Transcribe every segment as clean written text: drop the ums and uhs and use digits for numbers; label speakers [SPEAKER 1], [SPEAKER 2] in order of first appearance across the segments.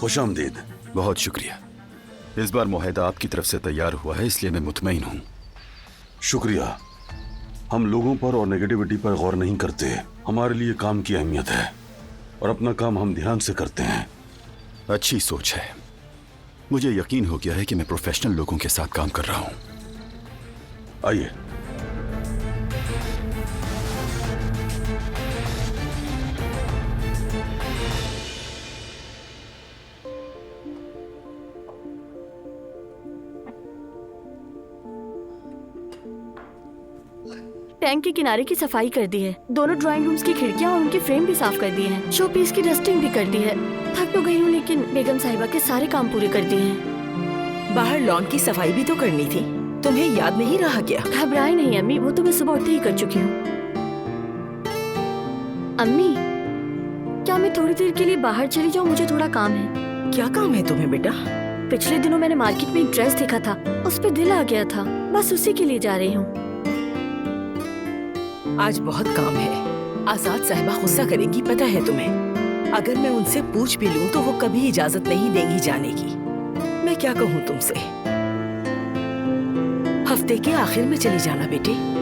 [SPEAKER 1] खुशामदीद।
[SPEAKER 2] बहुत शुक्रिया। इस बार मुआहदा आपकी तरफ से तैयार हुआ है, इसलिए मैं मुतमईन हूँ।
[SPEAKER 1] शुक्रिया। हम लोगों पर और नेगेटिविटी पर गौर नहीं करते। हमारे लिए काम की अहमियत है और अपना काम हम ध्यान से करते हैं।
[SPEAKER 2] अच्छी सोच है। मुझे यकीन हो गया है कि मैं प्रोफेशनल लोगों के साथ काम कर रहा हूँ।
[SPEAKER 1] आइए।
[SPEAKER 3] टैंक के किनारे की सफाई कर दी है, दोनों ड्राइंग रूम्स की खिड़कियां और उनके फ्रेम भी साफ कर दिए हैं, शो पीस की डस्टिंग भी कर दी है। थक तो गई हूँ लेकिन बेगम साहिबा के सारे काम पूरे कर दिए हैं।
[SPEAKER 4] बाहर लॉन की सफाई भी तो करनी थी, तुम्हें याद नहीं रहा क्या?
[SPEAKER 3] घबराए नहीं अम्मी, वो तो मैं सुबह उठते ही कर चुकी हूँ। अम्मी, क्या मैं थोड़ी देर के लिए बाहर चली जाऊँ? मुझे थोड़ा काम है।
[SPEAKER 4] क्या काम है तुम्हें बेटा?
[SPEAKER 3] पिछले दिनों मैंने मार्केट में एक ड्रेस देखा था, उस पर दिल आ गया था, बस उसी के लिए जा रही हूँ।
[SPEAKER 4] आज बहुत काम है। आजाद साहिबा गुस्सा करेंगी, पता है तुम्हें। अगर मैं उनसे पूछ भी लूं तो वो कभी इजाजत नहीं देंगी जाने की। मैं क्या कहूँ तुमसे? हफ्ते के आखिर में चली जाना बेटे।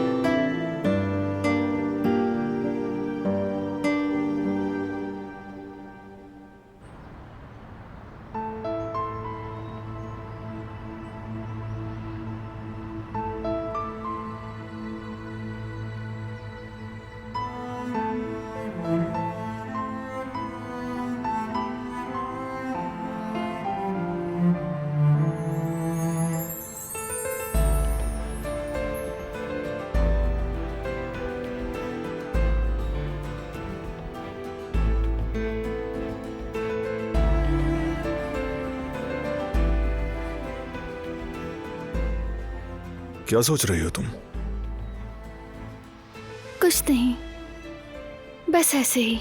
[SPEAKER 5] क्या सोच रही हो तुम?
[SPEAKER 3] कुछ नहीं, बस ऐसे ही।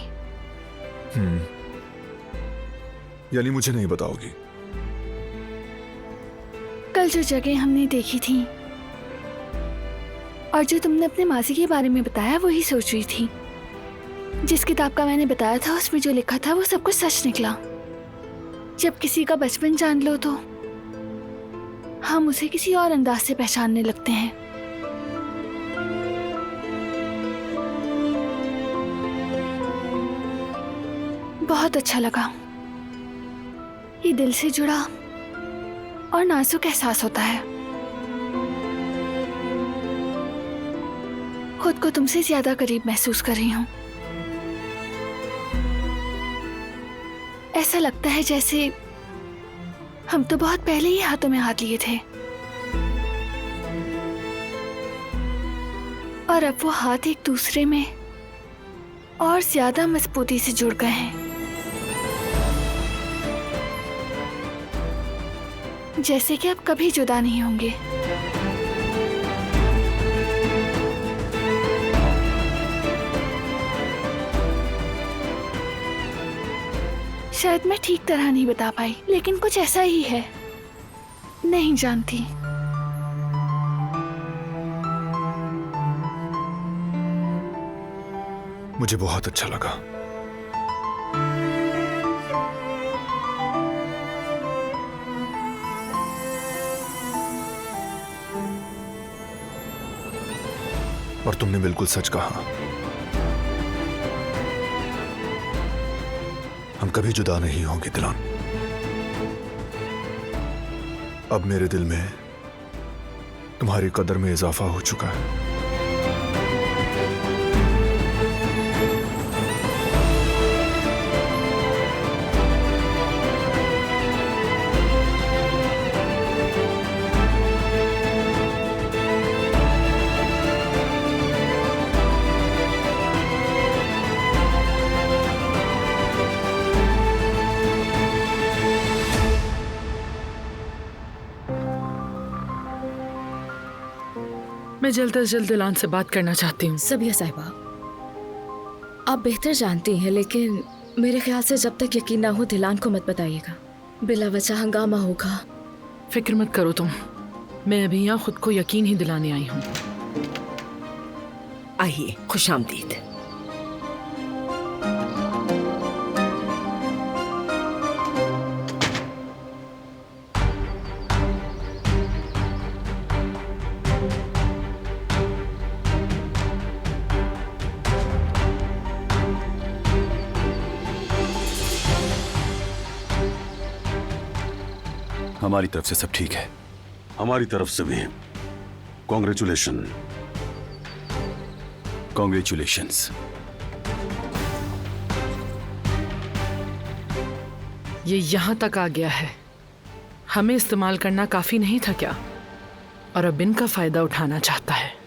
[SPEAKER 5] यानी मुझे नहीं बताओगी?
[SPEAKER 3] कल जो जगह हमने देखी थी और जो तुमने अपने मासी के बारे में बताया, वही सोच रही थी। जिस किताब का मैंने बताया था उसमें जो लिखा था वो सब कुछ सच निकला। जब किसी का बचपन जान लो तो हम उसे किसी और अंदाज से पहचानने लगते हैं। बहुत अच्छा लगा। ये दिल से जुड़ा और नाजुक एहसास होता है। खुद को तुमसे ज्यादा करीब महसूस कर रही हूँ। ऐसा लगता है जैसे हम तो बहुत पहले ही हाथों में हाथ लिए थे और अब वो हाथ एक दूसरे में और ज्यादा मजबूती से जुड़ गए हैं। जैसे कि अब कभी जुदा नहीं होंगे। शायद मैं ठीक तरह नहीं बता पाई, लेकिन कुछ ऐसा ही है। नहीं जानती।
[SPEAKER 5] मुझे बहुत अच्छा लगा। और तुमने बिल्कुल सच कहा। हम कभी जुदा नहीं होंगे दिलान। अब मेरे दिल में तुम्हारी कदर में इजाफा हो चुका है।
[SPEAKER 6] मैं जल्द से जल्द दिलान से बात करना चाहती हूँ।
[SPEAKER 7] सबिया साहिबा, आप बेहतर जानती हैं, लेकिन मेरे ख्याल से जब तक यकीन ना हो दिलान को मत बताइएगा। बिला वजह हंगामा होगा।
[SPEAKER 6] फिक्र मत करो तुम, मैं अभी यहाँ खुद को यकीन ही दिलाने आई हूँ।
[SPEAKER 4] आइए, खुशामदीद।
[SPEAKER 2] हमारी तरफ से सब ठीक है।
[SPEAKER 1] हमारी तरफ से भी कॉन्ग्रेचुलेशन।
[SPEAKER 2] कॉन्ग्रेचुलेशंस।
[SPEAKER 6] ये यहाँ तक आ गया है, हमें इस्तेमाल करना काफी नहीं था क्या? और अब इनका फायदा उठाना चाहता है।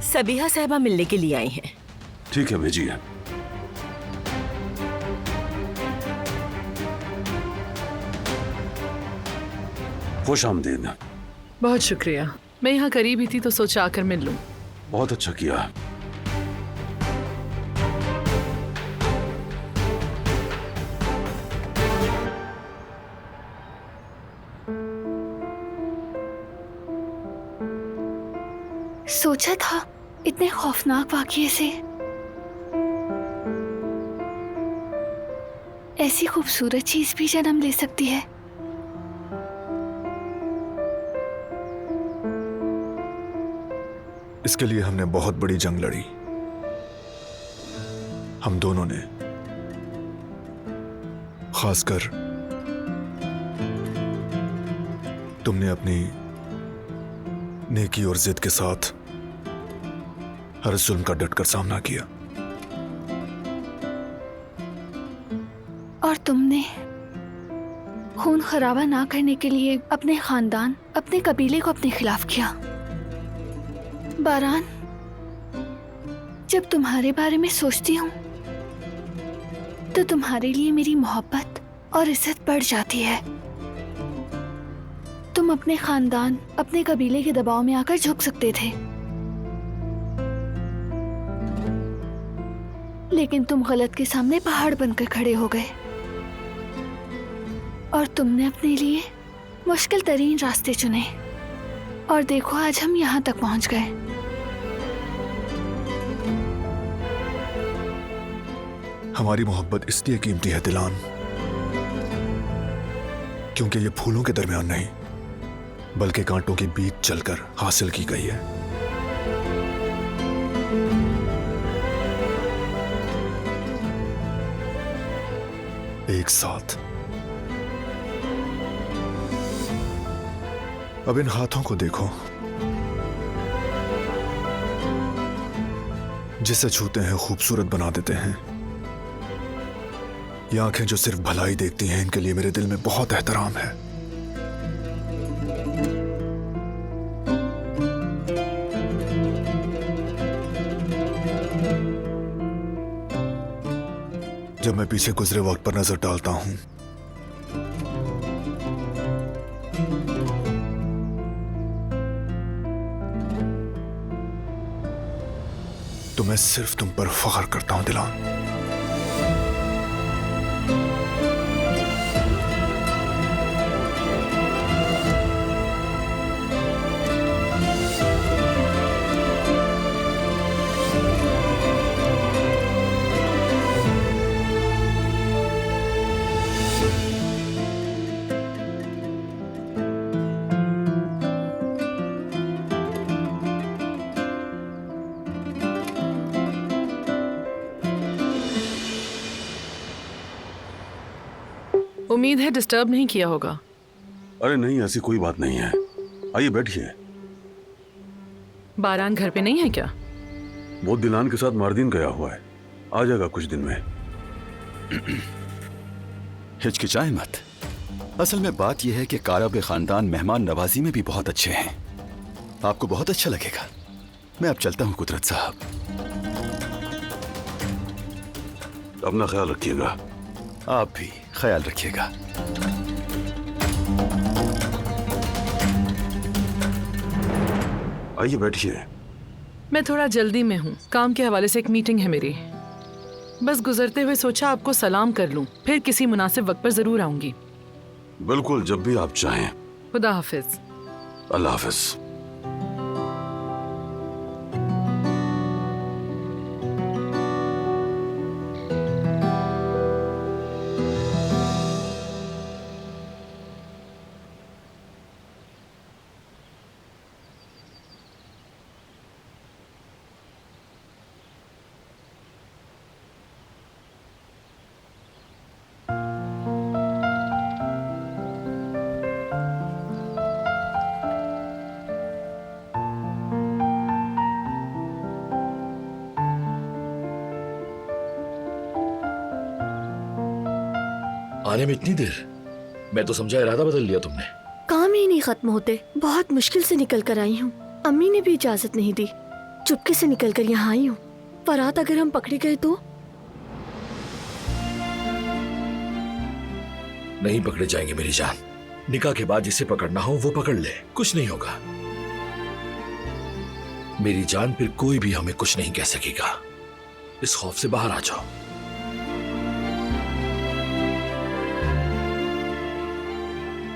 [SPEAKER 4] सबीहा साहिबा मिलने के लिए आई हैं।
[SPEAKER 1] ठीक है, भेजिए। खुश आमदीद।
[SPEAKER 6] बहुत शुक्रिया, मैं यहाँ करीब ही थी तो सोचा आकर मिल लूं।
[SPEAKER 1] बहुत अच्छा किया।
[SPEAKER 3] सोचा था इतने खौफनाक वाकये से ऐसी खूबसूरत चीज भी जन्म ले सकती है।
[SPEAKER 5] इसके लिए हमने बहुत बड़ी जंग लड़ी। हम दोनों ने, खासकर तुमने अपनी नेकी और जिद के साथ हर जुल्म का डटकर सामना किया।
[SPEAKER 3] और तुमने खून खराबा ना करने के लिए अपने खानदान, अपने कबीले को अपने खिलाफ किया। बारान, जब तुम्हारे बारे में सोचती हूँ तो तुम्हारे लिए मेरी मोहब्बत और इज्जत बढ़ जाती है। तुम अपने खानदान, अपने कबीले के दबाव में आकर झुक सकते थे, लेकिन तुम गलत के सामने पहाड़ बनकर खड़े हो गए और तुमने अपने लिए मुश्किल तरीन रास्ते चुने। और देखो आज हम यहाँ तक पहुँच गए।
[SPEAKER 5] हमारी मोहब्बत इसलिए कीमती है दिलान, क्योंकि ये फूलों के दरमियान नहीं बल्कि कांटों के बीच चलकर हासिल की गई है। एक साथ। अब इन हाथों को देखो, जिसे छूते हैं खूबसूरत बना देते हैं। ये आंखें जो सिर्फ भलाई देखती हैं, इनके लिए मेरे दिल में बहुत एहतराम है। जब मैं पीछे गुजरे वक्त पर नजर डालता हूं तो मैं सिर्फ तुम पर फख्र करता हूं दिलान।
[SPEAKER 6] उम्मीद है डिस्टर्ब नहीं किया होगा।
[SPEAKER 1] अरे नहीं, ऐसी कोई बात नहीं है। आइए बैठिए।
[SPEAKER 6] बारान घर पे नहीं है क्या?
[SPEAKER 1] वो दिलान के साथ मार्दिन गया हुआ है, आ जाएगा कुछ दिन में।
[SPEAKER 2] हिचकिचाएं मत। असल में बात यह है कि कारब खानदान मेहमान नवाजी में भी बहुत अच्छे हैं। आपको बहुत अच्छा लगेगा। मैं अब चलता हूं कुदरत साहब।
[SPEAKER 1] अपना ख्याल रखिएगा।
[SPEAKER 2] आप भी ख्याल रखिएगा।
[SPEAKER 1] आइए बैठिए।
[SPEAKER 6] मैं थोड़ा जल्दी में हूँ, काम के हवाले से एक मीटिंग है मेरी। बस गुजरते हुए सोचा आपको सलाम कर लूं, फिर किसी मुनासिब वक्त पर जरूर आऊंगी।
[SPEAKER 1] बिल्कुल, जब भी आप चाहें।
[SPEAKER 6] खुदा हाफिज।
[SPEAKER 1] अल्लाह हाफिज।
[SPEAKER 8] आने में इतनी देर? मैं तो समझा इरादा बदल लिया तुमने।
[SPEAKER 9] काम ही नहीं खत्म होते, बहुत मुश्किल से निकल कर आई हूँ। अम्मी ने भी इजाजत नहीं दी, चुपके से निकल कर यहाँ आई हूँ। फरात अगर हम पकड़े गए तो?
[SPEAKER 8] नहीं पकड़े जाएंगे मेरी जान। निकाह के बाद जिसे पकड़ना हो वो पकड़ ले, कुछ नहीं होगा मेरी जान। फिर कोई भी हमें कुछ नहीं कह सकेगा। इस खौफ से बाहर आ जाओ।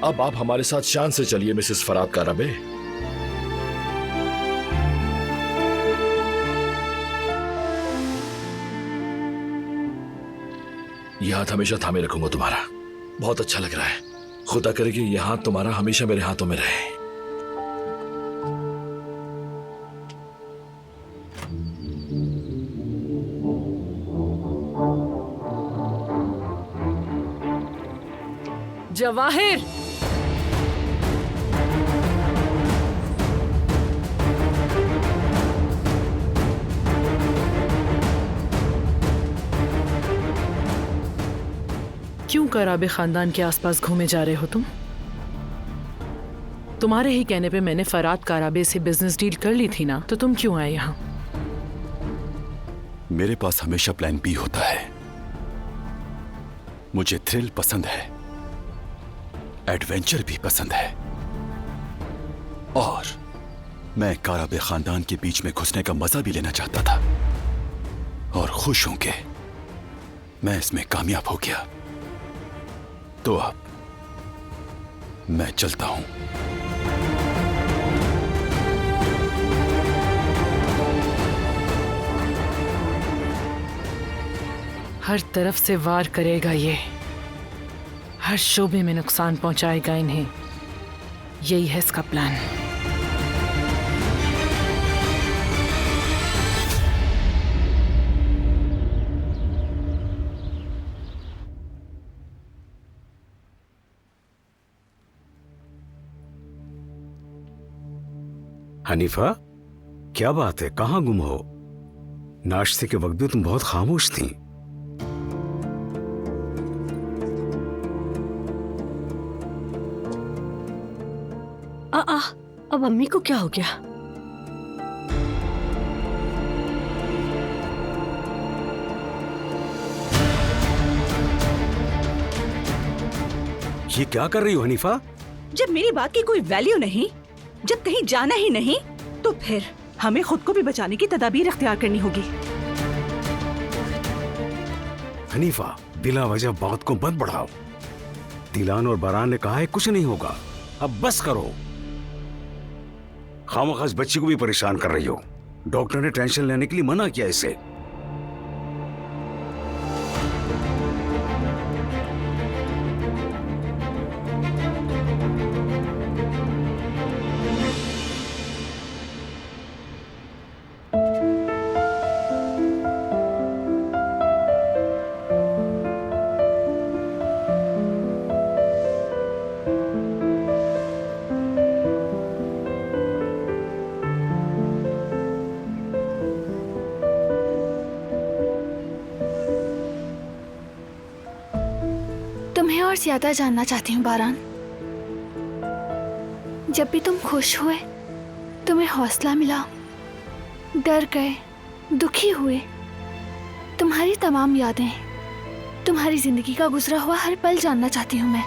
[SPEAKER 8] अब आप हमारे साथ शान से चलिए मिसेस फरात कारबे। यह हाथ हमेशा थामे रखूंगा तुम्हारा। बहुत अच्छा लग रहा है। खुदा करे कि यह हाथ तुम्हारा हमेशा मेरे हाथों में रहे।
[SPEAKER 6] जवाहिर, क्यों कराबे खानदान के आसपास घूमे जा रहे हो तुम? तुम्हारे ही कहने पे मैंने फरात कराबे से बिजनेस डील कर ली थी ना, तो तुम क्यों आए यहाँ?
[SPEAKER 2] मेरे पास हमेशा प्लान बी होता है। मुझे थ्रिल पसंद है, एडवेंचर भी पसंद है, और मैं कराबे खानदान के बीच में घुसने का मजा भी लेना चाहता था, और खुश हूं कि मैं इसमें कामयाब हो गया। तो अब मैं चलता हूं।
[SPEAKER 6] हर तरफ से वार करेगा ये, हर शोबे में नुकसान पहुंचाएगा इन्हें। यही है इसका प्लान।
[SPEAKER 10] हनीफा, क्या बात है, कहाँ गुम हो? नाश्ते के वक्त भी तुम बहुत खामोश थी।
[SPEAKER 9] अब अम्मी को क्या हो गया?
[SPEAKER 10] ये क्या कर रही हो हनीफा?
[SPEAKER 4] जब मेरी बात की कोई वैल्यू नहीं, जब कहीं जाना ही नहीं, तो फिर हमें खुद को भी बचाने की तदाबीर इख्तियार करनी होगी।
[SPEAKER 10] हनीफा, बिला वजह बात को मत बढ़ाओ। दिलान और बरान ने कहा है कुछ नहीं होगा, अब बस करो। खामखास बच्ची को भी परेशान कर रही हो। डॉक्टर ने टेंशन लेने के लिए मना किया इसे।
[SPEAKER 3] तुम्हें और ज्यादा जानना चाहती हूँ बारान। जब भी तुम खुश हुए, तुम्हें हौसला मिला, डर गए, दुखी हुए, तुम्हारी तमाम यादें, तुम्हारी जिंदगी का गुजरा हुआ हर पल जानना चाहती हूँ मैं।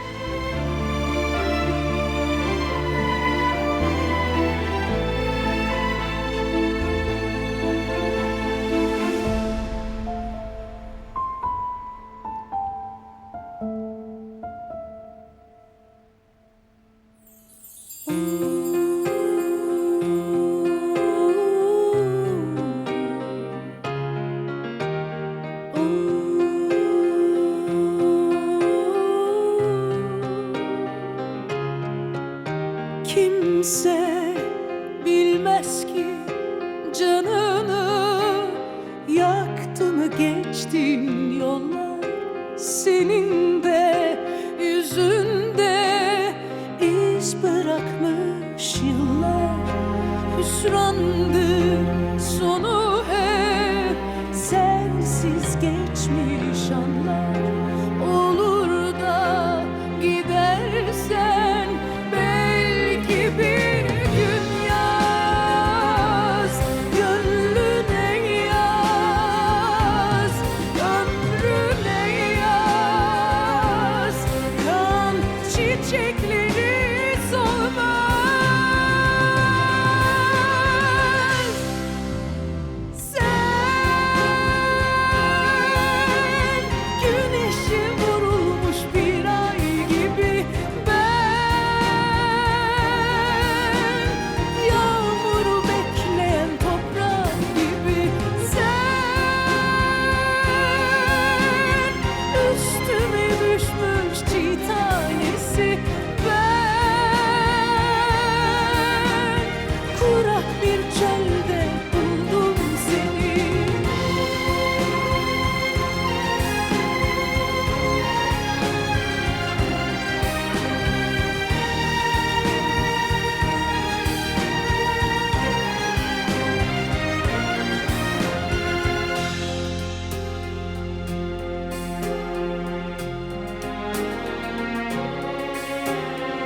[SPEAKER 11] kimse bilmez ki canını yaktı mı geçtiğin yollar. Senin de yüzünde iz bırakmış yıllar. Hüsrandır sonu hep sensiz geçmiş anlar. Olur da gidersen belki bir gün yaz, gönlüne yaz, ömrüne yaz. Kan çiçekleri solmaz. Güneşe vurulmuş bir ay gibi ben, yağmuru bekleyen toprak gibi sen, üstüme düşmüş çiğ tanesi ben, kurak bir çölde buldum seni.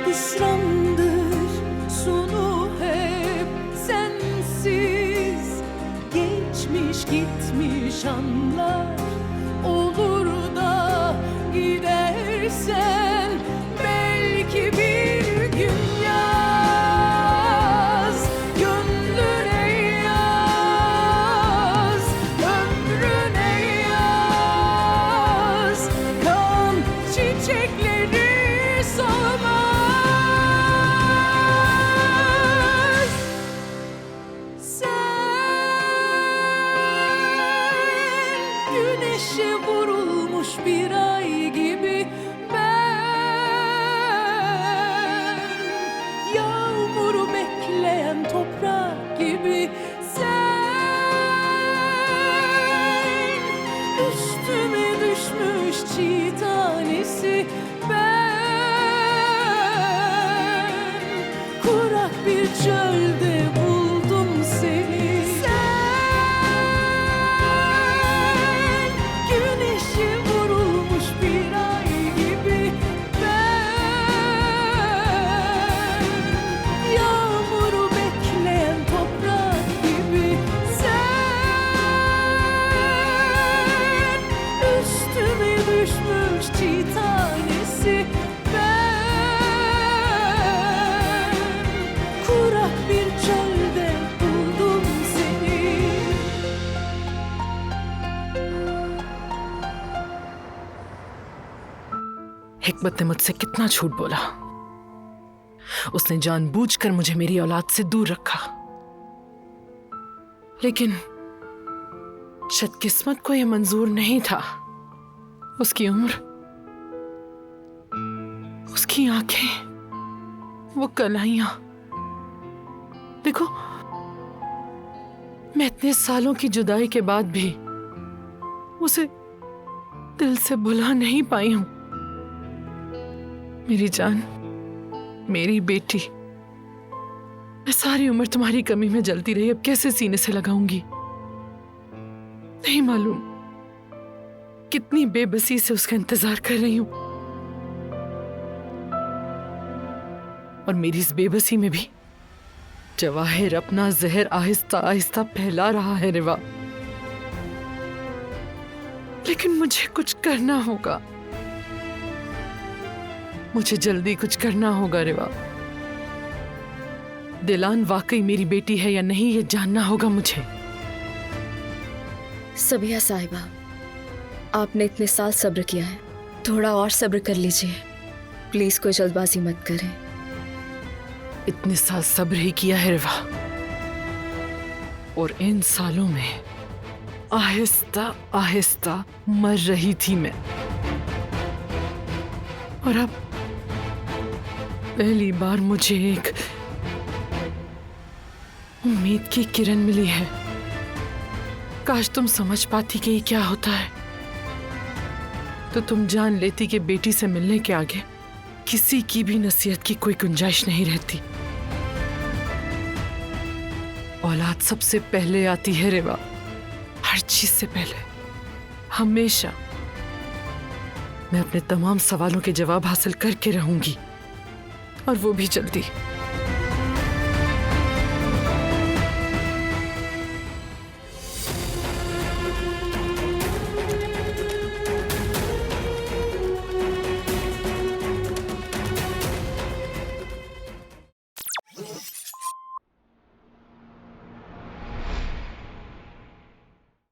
[SPEAKER 11] Hüsrandır sonu hep sensiz geçmiş gitmiş anlar. Olur da gidersen belki bir gün yaz, gönlüne yaz, ömrüne yaz. Kan çiçekleri solmaz. Güneşe vurulmuş bir ay gibi ben, yağmuru bekleyen toprak gibi sen, üstüme düşmüş çiğ tanesi ben, kurak bir çölde buldum seni. Güneşe vurulmuş bir ay gibi ben, yağmuru bekleyen toprak gibi sen, üstüme düşmüş çiğ tanesi ben, kurak bir çölde buldum seni.
[SPEAKER 6] हिकमत ने मुझसे कितना झूठ बोला। उसने जानबूझकर मुझे मेरी औलाद से दूर रखा, लेकिन शायद किस्मत को यह मंजूर नहीं था। उसकी उम्र, उसकी आंखें, वो कलाइयां। देखो, मैं इतने सालों की जुदाई के बाद भी उसे दिल से भुला नहीं पाई हूं। मेरी जान, मेरी बेटी, मैं सारी उम्र तुम्हारी कमी में जलती रही, अब कैसे सीने से लगाऊंगी? नहीं मालूम कितनी बेबसी से उसका इंतजार कर रही हूं। और मेरी इस बेबसी में भी जवाहिर अपना जहर आहिस्ता आहिस्ता फैला रहा है रिवा। लेकिन मुझे कुछ करना होगा, मुझे जल्दी कुछ करना होगा रिवा। दिलान वाकई मेरी बेटी है या नहीं, ये जानना होगा मुझे।
[SPEAKER 7] सबिया साहिबा, आपने इतने साल सब्र किया है, थोड़ा और सब्र कर लीजिए। प्लीज कोई जल्दबाजी मत करें।
[SPEAKER 6] इतने साल सब्र ही किया है रिवा, और इन सालों में आहिस्ता आहिस्ता मर रही थी मैं। और अब पहली बार मुझे एक उम्मीद की किरण मिली है। काश तुम समझ पाती कि ये क्या होता है, तो तुम जान लेती कि बेटी से मिलने के आगे किसी की भी नसीहत की कोई गुंजाइश नहीं रहती। औलाद सबसे पहले आती है रेवा, हर चीज से पहले, हमेशा। मैं अपने तमाम सवालों के जवाब हासिल करके रहूंगी, और वो भी जल्दी।